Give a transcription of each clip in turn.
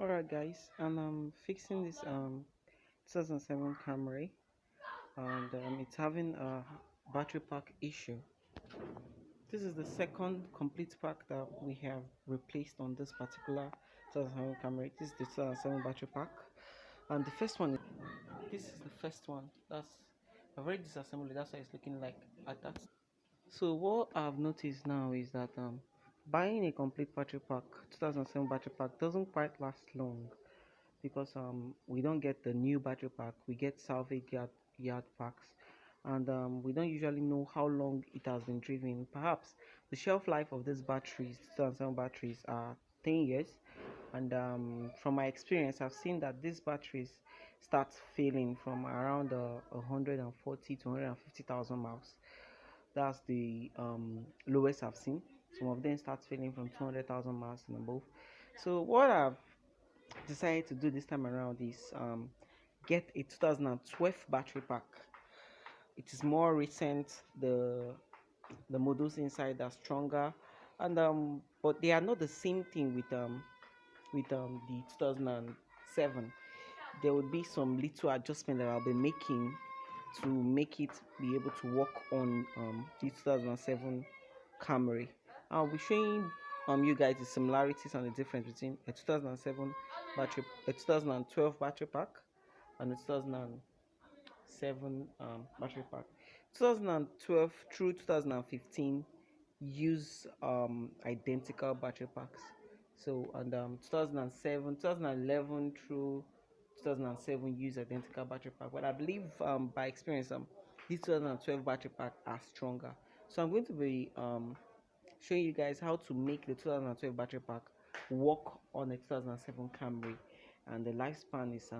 Alright guys, and I'm fixing this 2007 Camry, and it's having a battery pack issue. This is the second complete pack that we have replaced on this particular 2007 Camry. This is the 2007 battery pack, and the first one, this is the first one. That's a very disassembly. That's how it's looking like at that. So what I've noticed now is that buying a complete battery pack, 2007 battery pack, doesn't quite last long, because we don't get the new battery pack, we get salvage yard packs, and we don't usually know how long it has been driven. Perhaps the shelf life of these batteries, 2007 batteries, are 10 years, and from my experience I've seen that these batteries start failing from around 140 to 150,000 miles. That's the lowest I've seen. Some of them start failing from 200,000 miles and above. So what I've decided to do this time around is get a 2012 battery pack. It is more recent. The models inside are stronger, and but they are not the same thing with the 2007. There will be some little adjustment that I'll be making to make it be able to work on the 2007 Camry. I'll be showing you guys the similarities and the difference between a 2007 battery, a 2012 battery pack, and a 2007 battery pack. 2012 through 2015 use identical battery packs. So, and 2007, 2011 through 2007 use identical battery pack. But I believe by experience this 2012 battery pack are stronger. So I'm going to be showing you guys how to make the 2012 battery pack work on a 2007 Camry, and the lifespan is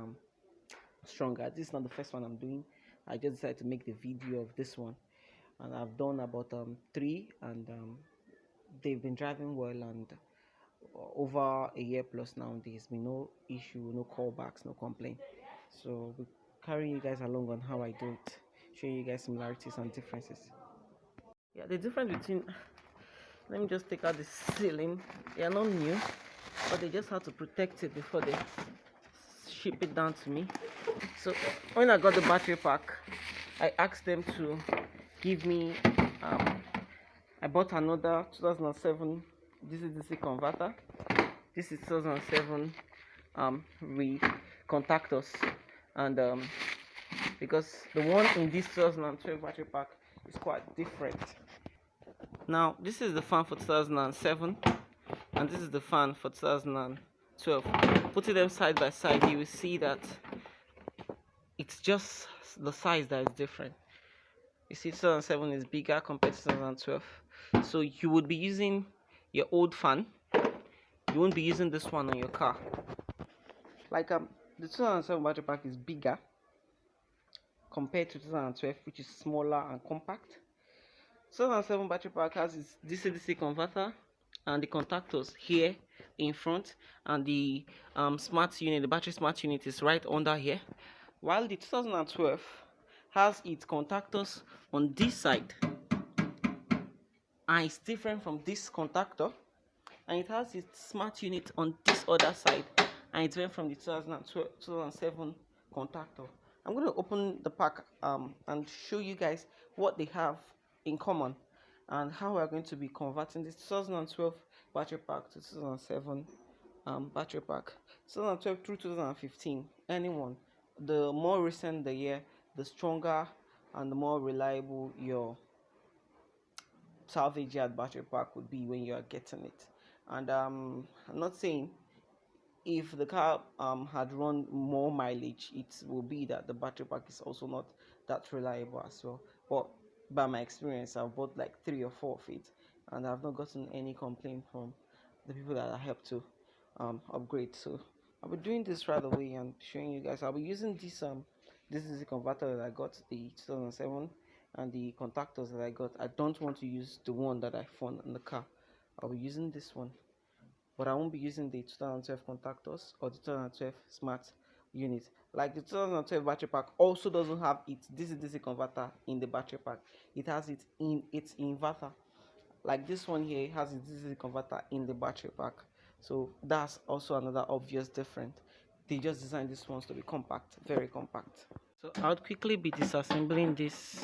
stronger. This is not the first one I'm doing. I just decided to make the video of this one, and I've done about three, and they've been driving well, and over a year plus now. There's been no issue, no callbacks, no complaint. So we're carrying you guys along on how I do it, showing you guys similarities and differences. Yeah, the difference between, let me just take out the ceiling. They are not new, but they just had to protect it before they ship it down to me. So when I got the battery pack, I asked them to give me I bought another 2007 DC converter. This is 2007 contactors, and because the one in this 2012 battery pack is quite different. Now this is the fan for 2007, and this is the fan for 2012. Putting them side by side, you will see that it's just the size that is different. You see 2007 is bigger compared to 2012, so you would be using your old fan, you won't be using this one on your car. Like the 2007 battery pack is bigger compared to 2012, which is smaller and compact. 2007 battery pack has its DC-DC converter and the contactors here in front, and the smart unit, the battery smart unit, is right under here, while the 2012 has its contactors on this side, and it's different from this contactor, and it has its smart unit on this other side, and it's different from the 2007 contactor. I'm going to open the pack and show you guys what they have in common and how we're going to be converting this 2012 battery pack to 2007 battery pack. 2012 through 2015, anyone, the more recent the year, the stronger and the more reliable your salvage yard battery pack would be when you are getting it. And I'm not saying if the car had run more mileage, it will be that the battery pack is also not that reliable as well. But by my experience, I've bought like 3 or 4 of it, and I've not gotten any complaint from the people that I helped to upgrade. So I'll be doing this right away and showing you guys. I'll be using this is the converter that I got, the 2007, and the contactors that I got. I don't want to use the one that I found in the car. I'll be using this one, but I won't be using the 2012 contactors or the 2012 smart unit. Like the 2012 battery pack also doesn't have its DC-DC converter in the battery pack. It has it in its inverter. Like this one here has its DC converter in the battery pack. So that's also another obvious difference. They just designed these ones to be compact, very compact. So I'll quickly be disassembling this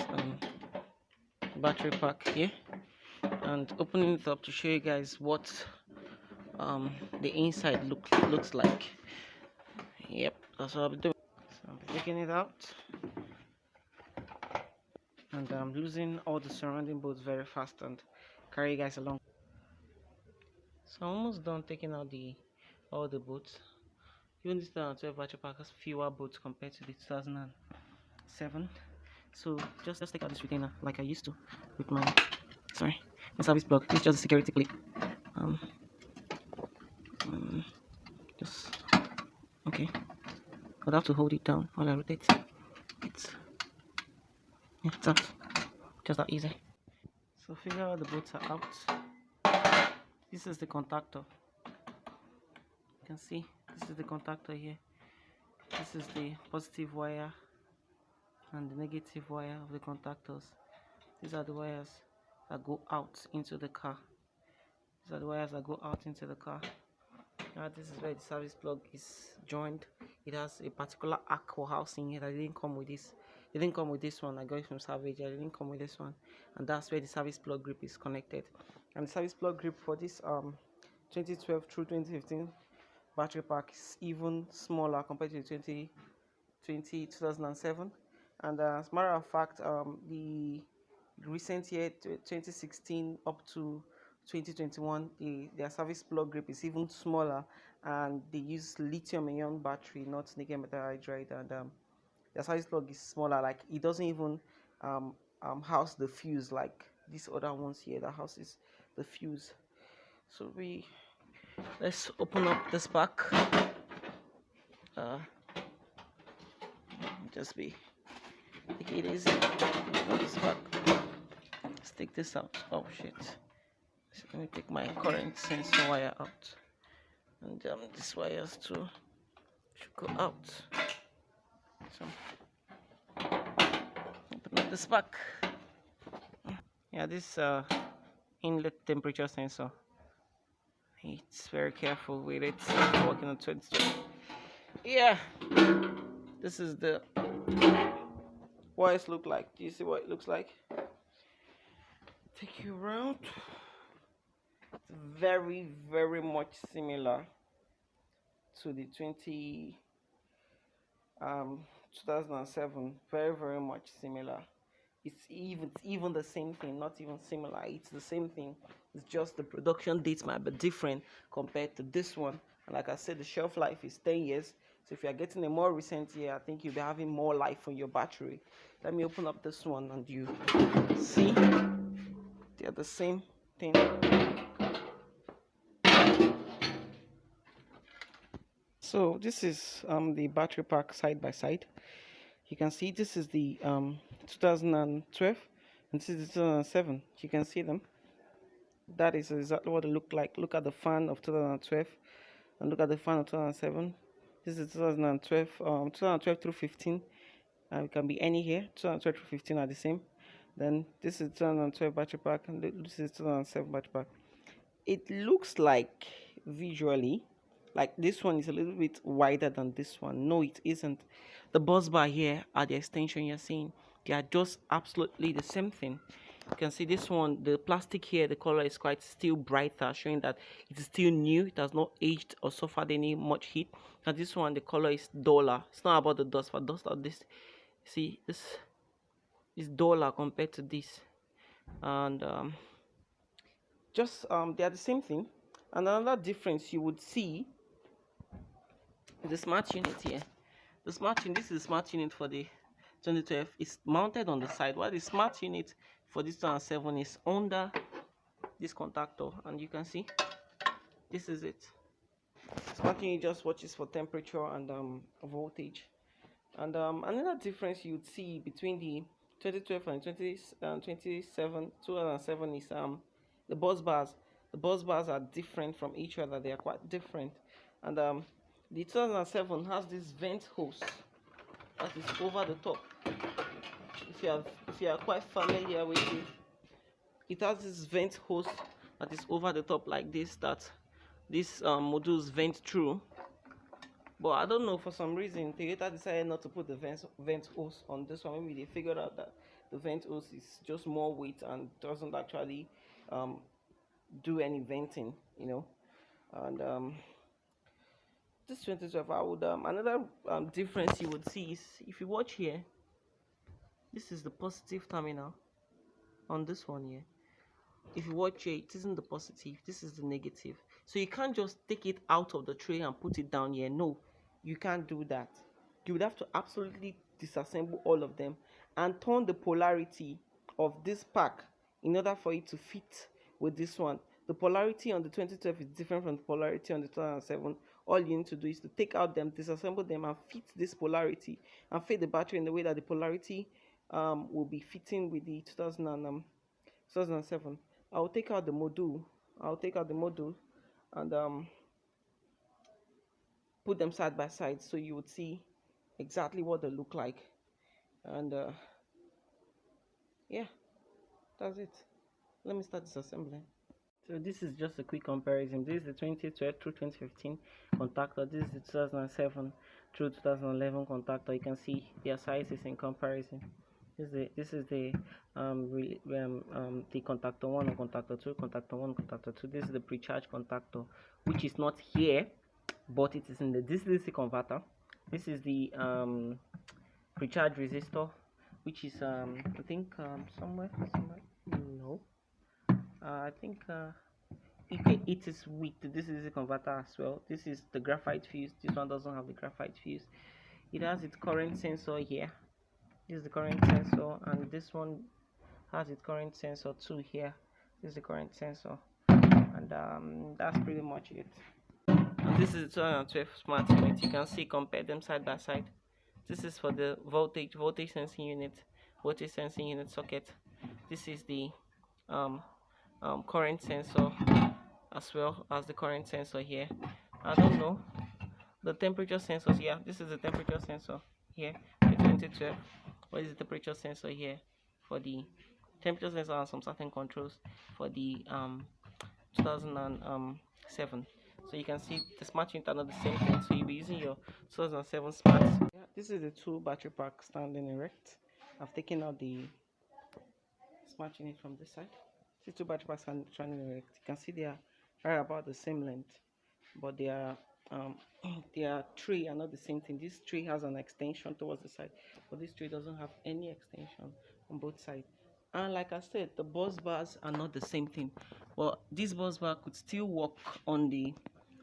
battery pack here and opening it up to show you guys what the inside looks like. Yep, that's what I'll be doing. So I'm taking it out, and I'm losing all the surrounding bolts very fast and carry you guys along. So I'm almost done taking out all the bolts. Even this 2012 battery pack has fewer bolts compared to the 2007. So just take out this retainer like I used to with my service plug. It's just a security clip. Just okay. I'll have to hold it down while I rotate. It's out. Just that easy. So figure out the bolts are out. This is the contactor. You can see this is the contactor here. This is the positive wire and the negative wire of the contactors. These are the wires that go out into the car. These are the wires that go out into the car. This is where the service plug is joined. It has a particular arc or housing here that didn't come with this. It didn't come with this one. I got it from Salvage. It didn't come with this one, and that's where the service plug grip is connected. And the service plug grip for this 2012 through 2015 battery pack is even smaller compared to the 2007. And as a matter of fact, the recent year 2016 up to 2021, their service plug grip is even smaller, and they use lithium-ion battery, not nickel metal hydride, and their service plug is smaller. Like it doesn't even house the fuse like these other ones here that houses the fuse. So let's open up this pack. Just take it easy. This pack. Let's take this out. Oh shit. So let me take my current sensor wire out, and these wires too should go out. So open up this pack. Yeah, this inlet temperature sensor. It's very careful with it. Working on 22. Yeah, this is what it looks like. Do you see what it looks like? Take you around. It's very, very much similar to the 2007. Very, very much similar. It's even the same thing, not even similar. It's the same thing. It's just the production dates might be different compared to this one. And like I said, the shelf life is 10 years. So if you're getting a more recent year, I think you'll be having more life on your battery. Let me open up this one and you see they're the same thing. So this is the battery pack side by side. You can see this is the 2012 and this is the 2007. You can see them. That is exactly what they look like. Look at the fan of 2012 and look at the fan of 2007. This is 2012, 2012 through 15. It can be any here. 2012 through 15 are the same. Then this is 2012 battery pack and this is 2007 battery pack. It looks like visually like this one is a little bit wider than this one. No, it isn't. The bus bar here are the extension you're seeing. They are just absolutely the same thing. You can see this one, the plastic here, the color is quite still brighter, showing that it is still new. It has not aged or suffered any much heat. And this one, the color is duller. It's not about the dust, but dust of this. See, this is duller compared to this. And they are the same thing. And another difference you would see is the smart unit here. The smart unit, this is the smart unit for the 2012. It's mounted on the side, while the smart unit for this 2007 is under this contactor, and you can see this is it. Smart unit just watches for temperature and voltage. And another difference you'd see between the 2012 and 2007 is the bus bars. The bus bars are different from each other. They are quite different. And the 2007 has this vent hose that is over the top. If you are quite familiar with it, it has this vent hose that is over the top like this, that these modules vent through. But I don't know, for some reason Toyota decided not to put the vent hose on this one. Maybe they figured out that the vent hose is just more weight and doesn't actually do any venting, you know. And this 2012, I would another difference you would see is, if you watch here, this is the positive terminal on this one here. If you watch here, it isn't the positive, this is the negative. So you can't just take it out of the tray and put it down here. No, you can't do that. You would have to absolutely disassemble all of them and turn the polarity of this pack in order for it to fit with this one. The polarity on the 2012 is different from the polarity on the 2007. All you need to do is to take out them, disassemble them, and fit this polarity and fit the battery in the way that the polarity will be fitting with the 2007. I'll take out the module. And put them side by side so you would see exactly what they look like. And yeah, that's it. Let me start disassembling. So this is just a quick comparison. This is the 2012 through 2015 contactor. This is the 2007 through 2011 contactor. You can see their sizes in comparison. This is the contactor 1 and contactor 2, contactor 1, contactor 2. This is the pre-charge contactor, which is not here, but it is in the DC converter. This is the pre-charge resistor, which is I think somewhere no, I think it is with the DC converter as well. This is the graphite fuse. This one doesn't have the graphite fuse. It has its current sensor here. This is the current sensor, and this one has its current sensor too here. This is the current sensor, and that's pretty much it. And this is the 212 smart unit. You can see, compare them side by side. This is for the voltage sensing unit, voltage sensing unit socket. This is the current sensor, as well as the current sensor here. I don't know the temperature sensors. Yeah, this is the temperature sensor here for 2012. What is the temperature sensor here for the temperature sensor and some certain controls for the 2007. So you can see the smart unit are not the same thing, so you'll be using your 2007 smart. Yeah, this is the two battery pack standing erect. I've taken out the smart unit from this side. See, two battery packs standing erect. You can see they are right about the same length, but their tray are not the same thing. This tray has an extension towards the side, but this tray doesn't have any extension on both sides. And like I said, the bus bars are not the same thing. Well, this bus bar could still work on the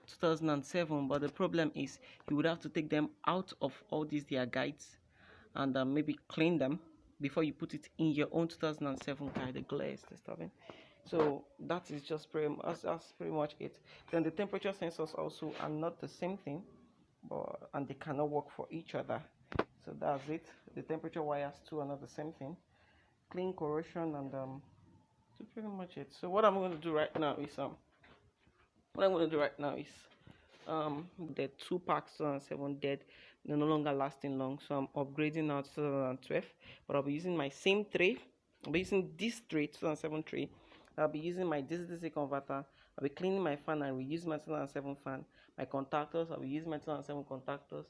2007, but the problem is you would have to take them out of all these their guides and maybe clean them before you put it in your own 2007 guide. The glare is disturbing. So that is just that's pretty much it. Then the temperature sensors also are not the same thing, and they cannot work for each other. So that's it. The temperature wires too are not the same thing. Clean corrosion, and that's pretty much it. So what I'm going to do right now is the two packs 2007 dead, they're no longer lasting long, so I'm upgrading now to 2012. But I'll be using my same tray. I'll be using this tray, 2007 tray. I'll be using my DC converter. I'll be cleaning my fan and reusing my 2007 fan. My contactors, I'll be using my 2007 contactors.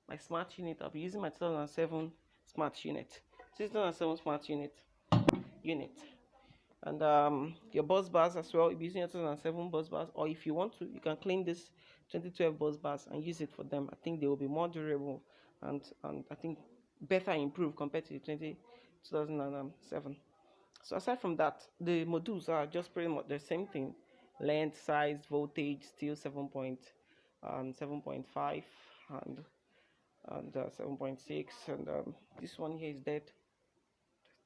My smart unit, I'll be using my 2007 smart unit. 2007 smart unit. And your bus bars as well. You'll be using your 2007 bus bars, or if you want to, you can clean this 2012 bus bars and use it for them. I think they will be more durable and I think better improved compared to the 2007. So aside from that, the modules are just pretty much the same thing: length, size, voltage, still 7.5 and 7.6, and this one here is dead.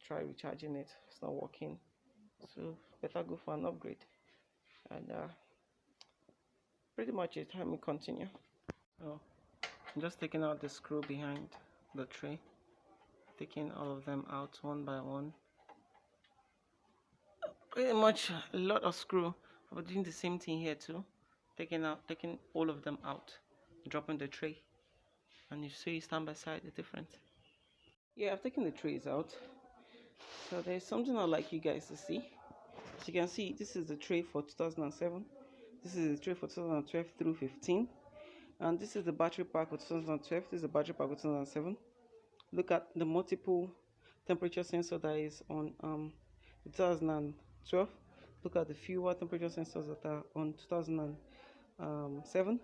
Try recharging it, it's not working, so better go for an upgrade. And pretty much it. Let me continue. Oh, I'm just taking out the screw behind the tray, taking all of them out one by one. Pretty much a lot of screw. I'm doing the same thing here too, taking all of them out, dropping the tray, and you see stand by side the difference. Yeah, I've taken the trays out. So there's something I'd like you guys to see. As you can see, this is the tray for 2007. This is the tray for 2012 through 15, and this is the battery pack for 2012. This is the battery pack for 2007. Look at the multiple temperature sensor that is on 2012. Look at the fewer temperature sensors that are on 2007.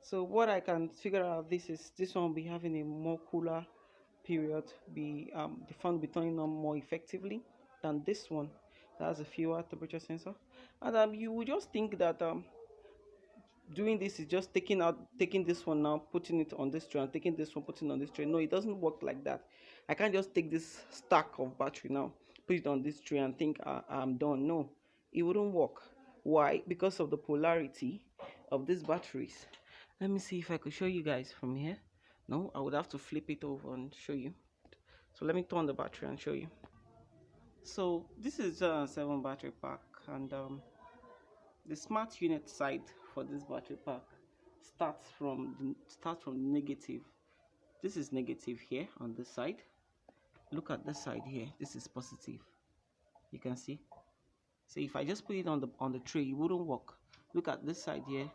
So what I can figure out, this one will be having a more cooler period, the fan will be turning on more effectively than this one that has a fewer temperature sensor. And you would just think that doing this is just taking this one now, putting it on this tray, and taking this one, putting it on this tray. No, it doesn't work like that. I can't just take this stack of battery now, put it on this tray and think I'm done. No, it wouldn't work. Why? Because of the polarity of these batteries. Let me see if I could show you guys from here. No, I would have to flip it over and show you. So let me turn the battery and show you. So this is a 7 battery pack, and the smart unit side for this battery pack starts from negative. This is negative here on this side. Look at this side here. This is positive. You can see. So if I just put it on the tray, it wouldn't work. Look at this side here.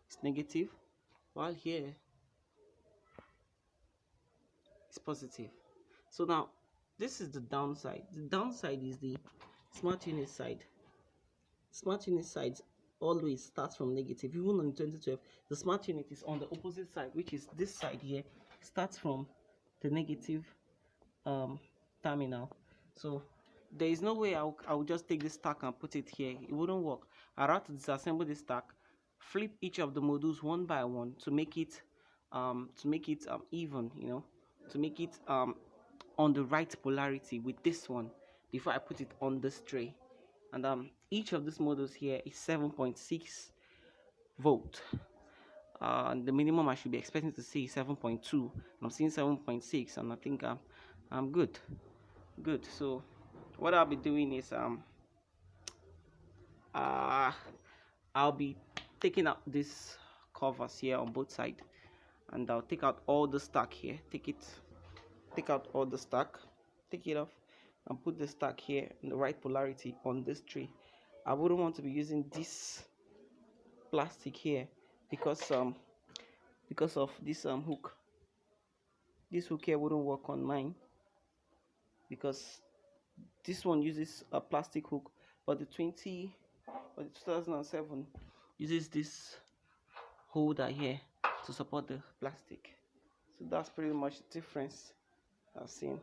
It's negative, while here it's positive. So now this is the downside. The downside is the smart unit side. Smart unit side always starts from negative. Even on 2012, the smart unit is on the opposite side, which is this side here. Starts from the negative terminal. So there is no way I will just take this stack and put it here. It wouldn't work. I'd have to disassemble this stack, flip each of the modules one by one to make it even, you know, to make it on the right polarity with this one before I put it on this tray. And each of these modules here is 7.6 volt. And the minimum I should be expecting to see is 7.2. I'm seeing 7.6, and I think I'm good. So what I'll be doing is I'll be taking out these covers here on both sides, and I'll take out all the stack here. Take out all the stack, take it off, and put the stack here in the right polarity on this tray. I wouldn't want to be using this plastic here because of this hook. This hook here wouldn't work on mine because this one uses a plastic hook, but the 2007 uses this holder here to support the plastic. So that's pretty much the difference I've seen.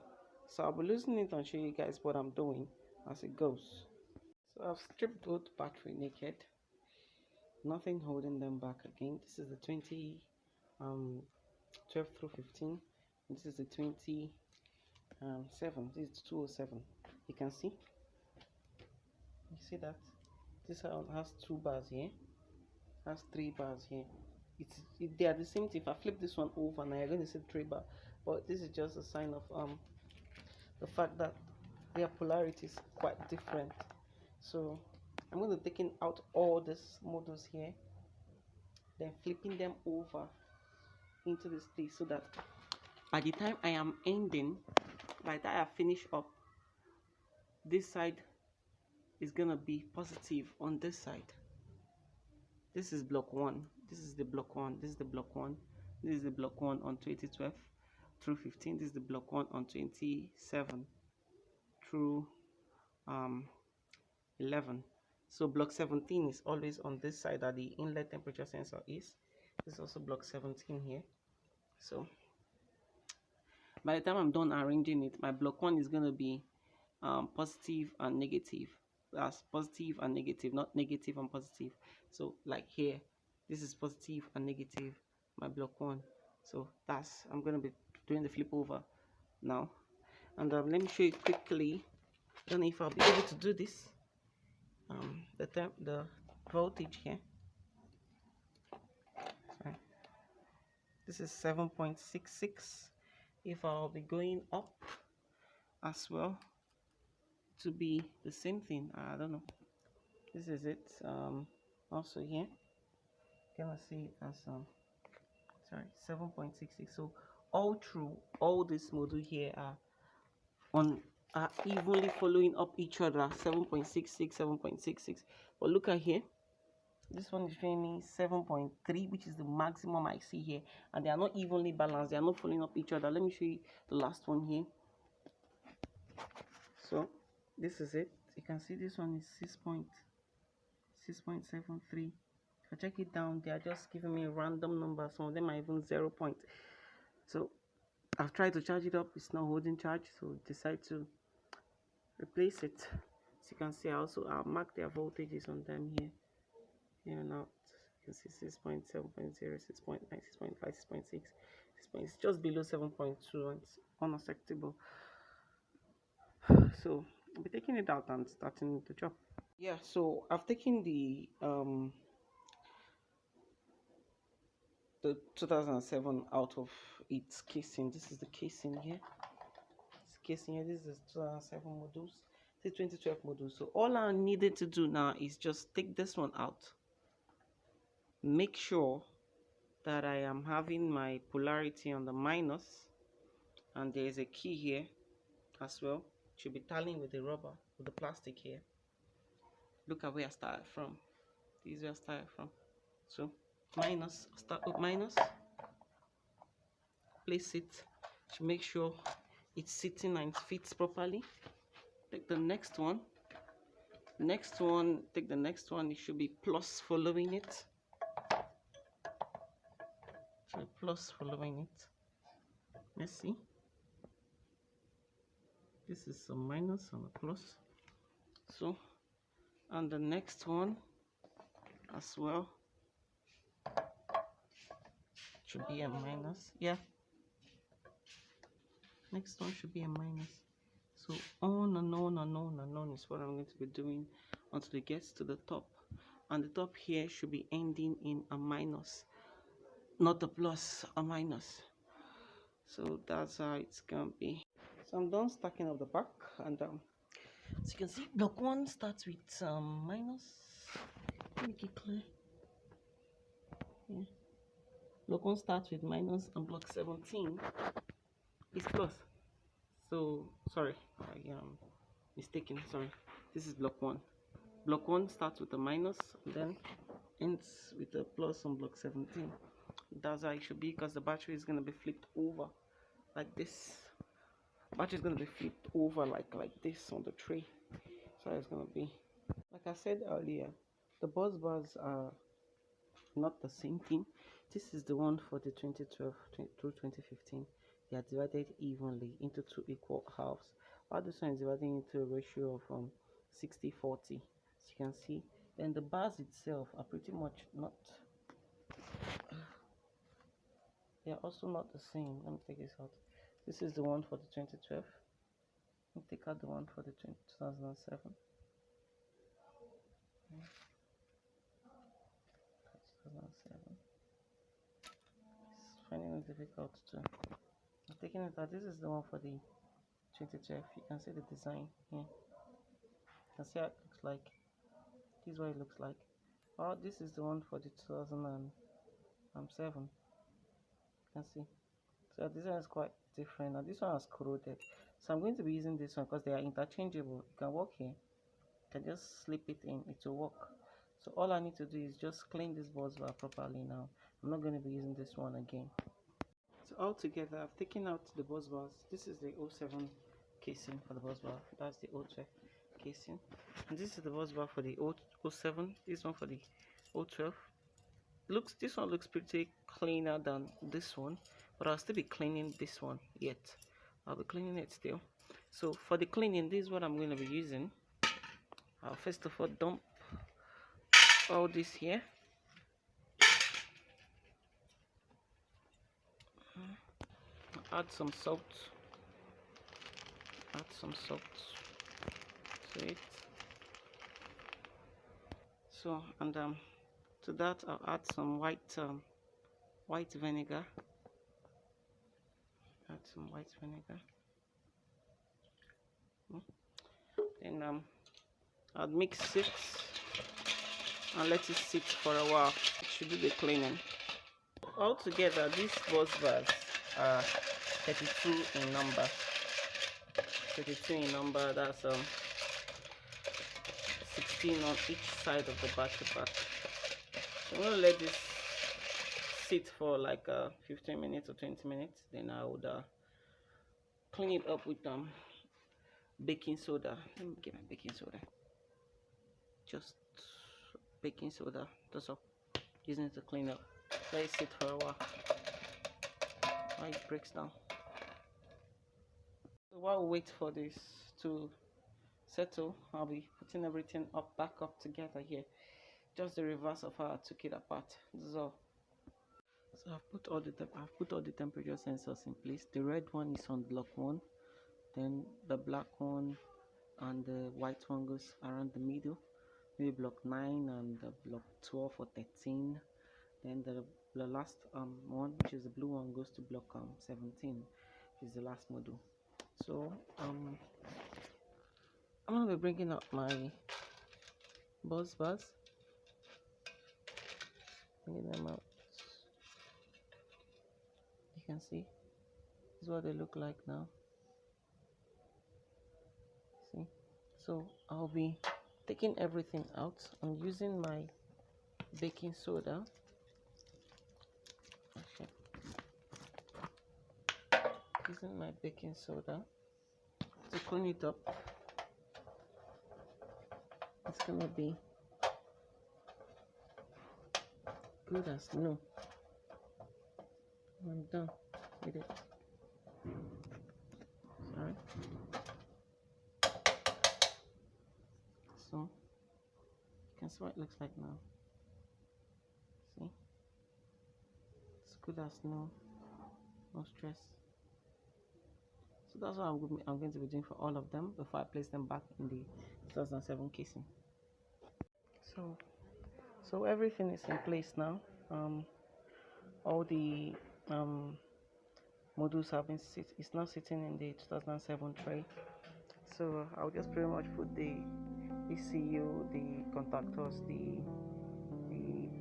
So I'll be losing it and show you guys what I'm doing as it goes. So I've stripped both battery naked, nothing holding them back again. This is the 2012 through 15. This is the 27. This is 207. You can see. You see that? This has 2 bars here. Has 3 bars here. They are the same thing. If I flip this one over, now you're going to see 3 bars. But this is just a sign of the fact that their polarity is quite different. So I'm going to be taking out all these modules here, then flipping them over into this place so that by the time I am ending, by the time I finish up, this side is going to be positive on this side. This is block 1. This is the block 1. This is the block 1. This is the block 1 on 2012 through 15. This is the block 1 on 27 through 11. So block 17 is always on this side that the inlet temperature sensor is. This is also block 17 here. So by the time I'm done arranging it, my block 1 is going to be positive and negative. That's positive and negative, not negative and positive. So like here, this is positive and negative, my block 1. So that's, I'm going to be doing the flip over now. And let me show you quickly. I don't know if I'll be able to do this. The voltage here. Sorry. This is 7.66. If I'll be going up as well to be the same thing, I don't know. This is it. Also here, gonna see it as 7.66. So all through all this module here are evenly following up each other, 7.66, 7.66. But look at here, This one is showing me 7.3, which is the maximum I see here, and they are not evenly balanced. They are not following up each other. Let me show you the last one here. So this is it. You can see this one is 6.73. If I check it down, they are just giving me a random number. Some of them are even 0 point. So I've tried to charge it up. It's not holding charge, so decide to replace it. As you can see, I also mark their voltages on them here. Here and out. You can see 6.7.0, 6.9, 6.5, 6.6, 6. It's just below 7.2, and it's unacceptable. So I'll be taking it out and starting the job. Yeah, so I've taken the 2007 out of its casing. This is the casing here. This casing here. This is the 2007 modules. The 2012 module. So all I needed to do now is just take this one out. Make sure that I am having my polarity on the minus, and there is a key here as well. It should be tallying with the rubber, with the plastic here. Look at where I started from. This is where I started from. So minus, start with minus, place it to make sure it's sitting and it fits properly. Take the next one. Take the next one. It should be plus following it. Plus following it. Let's see. This is a minus and a plus. So, and the next one as well should be a minus. Yeah. Next one should be a minus. So on and on and on and on is what I'm going to be doing until it gets to the top. And the top here should be ending in a minus. Not a plus, a minus. So that's how it's gonna be. So I'm done stacking up the back, and so you can see block 1 starts with minus. Make it clear. Yeah. Block 1 starts with minus, and block 17 is plus. So sorry, I am mistaken. Sorry, this is block 1. Block 1 starts with a minus, and then ends with a plus on block 17. That's how it should be, because the battery is going to be flipped over like this. Battery is going to be flipped over like this on the tray. So it's going to be, like I said earlier, the bus bars are not the same thing. This is the one for the 2012 through 2015. They are divided evenly into 2 equal halves, while this one is divided into a ratio of 60-40, as you can see. Then the bars itself are pretty much not, they are also not the same. Let me take this out. This is the one for the 2012. Let me take out the one for the 2007. 2007. It's finding it difficult to. I'm taking it out. This is the one for the 2012. You can see the design here. You can see how it looks like. This is what it looks like. Oh, this is the one for the 2007. You can see. So this one is quite different. Now this one is corroded. So I'm going to be using this one because they are interchangeable. You can work here. You can just slip it in. It will work. So all I need to do is just clean this bus bar properly now. I'm not going to be using this one again. So all together, I've taken out the bus bars. This is the 07 casing for the bus bar. That's the 012 casing. And this is the bus bar for the 07. This one for the 012. This one looks pretty cleaner than this one, but I'll still be cleaning this one yet. I'll be cleaning it still. So for the cleaning, this is what I'm going to be using. I'll first of all dump all this here. Add some salt. Add some salt to it. So, and to that I'll add some white vinegar. Add some white vinegar. Then I'll mix it and let it sit for a while. It should do the cleaning. Altogether, these bus bars are 32 in number. 32 in number. That's 16 on each side of the battery pack. I'm gonna let this sit for like 15 minutes or 20 minutes. Then I would clean it up with baking soda. Let me get my baking soda. Just baking soda. That's all. Using it to clean up. Let it sit for a while. While it breaks down. So while we wait for this to settle, I'll be putting everything back up together here. Just the reverse of how I took it apart. This is all. So I've put all the temperature sensors in place. The red one is on block 1, then the black one and the white one goes around the middle, maybe block 9 and block 12 or 13. Then the last one, which is the blue one, goes to block 17, which is the last module. So I'm gonna be bringing up my buzz bars, bringing them out. You can see this is what they look like now. See, so I'll be taking everything out. I'm using my baking soda. Okay. Using my baking soda to clean it up. It's gonna be good as new. I'm done with it. Sorry. So you can see what it looks like now. See, it's good as new. No stress. So that's what I'm going to be doing for all of them before I place them back in the 2007 casing. So everything is in place now. All the modules have been it's now sitting in the 2007 tray. So I'll just pretty much put the ECU, the contactors, the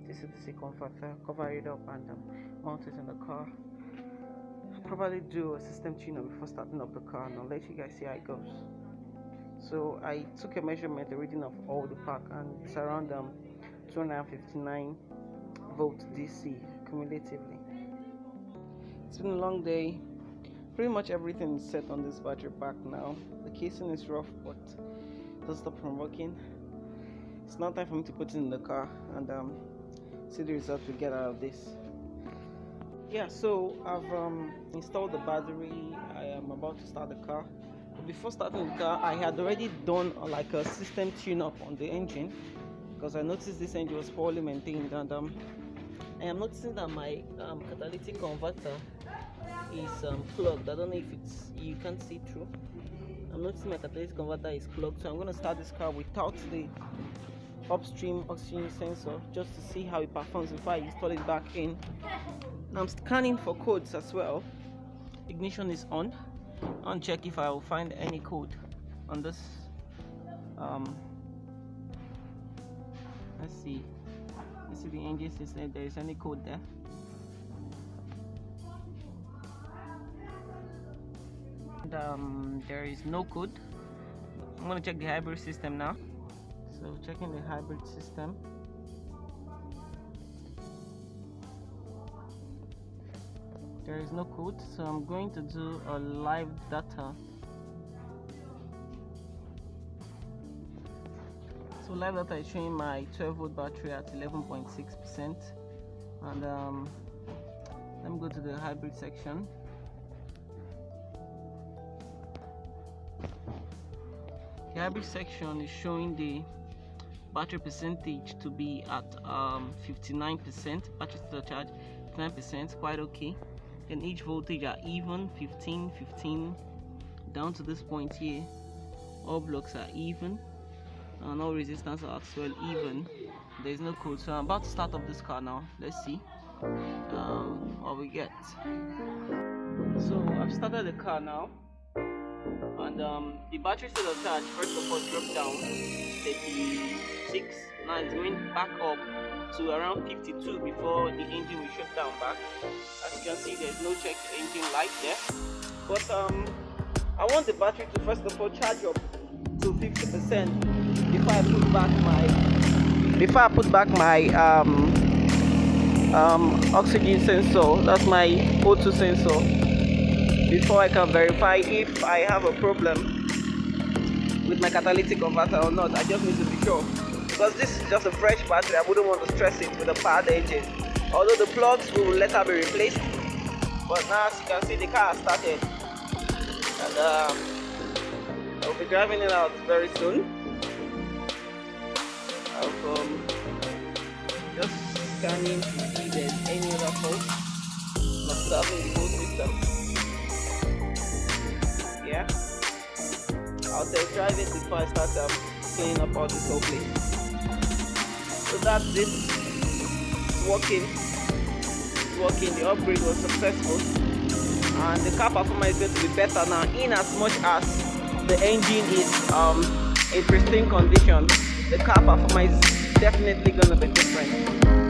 DC converter, cover it up and mount it in the car. Probably do a system tune-up before starting up the car, and I'll let you guys see how it goes. So I took a measurement, a reading of all the pack, and it's around 259 volts DC cumulatively. It's been a long day. Pretty much everything is set on this battery pack now. The casing is rough, but it doesn't stop from working. It's now time for me to put it in the car and see the results we get out of this. Yeah, so I've installed the battery. I am about to start the car. But before starting the car, I had already done like a system tune-up on the engine because I noticed this engine was poorly maintained, and I am noticing that my catalytic converter is clogged. I don't know if you can't see through. I'm noticing my catalytic converter is clogged, so I'm going to start this car without the upstream oxygen sensor just to see how it performs before I install it back in. I'm scanning for codes as well. Ignition is on. I'll check if I will find any code on this. Let's see the engine system, if there is any code there. And there is no code. I'm going to check the hybrid system now. So checking the hybrid system. There is no code, so I'm going to do a live data. So live data is showing my 12 volt battery at 11.6%, and let me go to the hybrid section. The hybrid section is showing the battery percentage to be at 59%. Battery to the charge 59%, quite okay. And each voltage are even, 15, 15, down to this point here. All blocks are even, and all resistance are as well even. There is no code, so I'm about to start up this car now. Let's see what we get. So I've started the car now, and the battery state of charge first of all dropped down 36. Now it's going back up to around 52 before the engine will shut down back. As you can see, there's no check engine light there, but I want the battery to first of all charge up to 50% before I put back my oxygen sensor, that's my O2 sensor, before I can verify if I have a problem with my catalytic converter or not. I just need to be sure, because this is just a fresh battery. I wouldn't want to stress it with a powered engine, although the plugs will later be replaced. But now, as you can see, the car has started, and I'll be driving it out very soon. Just scanning to see if there's any other fault, observing the whole system. Yeah, I'll test drive it before I start cleaning up all this whole place. So that's it. It's working. The upgrade was successful, and the car performance is going to be better now, in as much as the engine is in pristine condition. The car performance is definitely going to be different.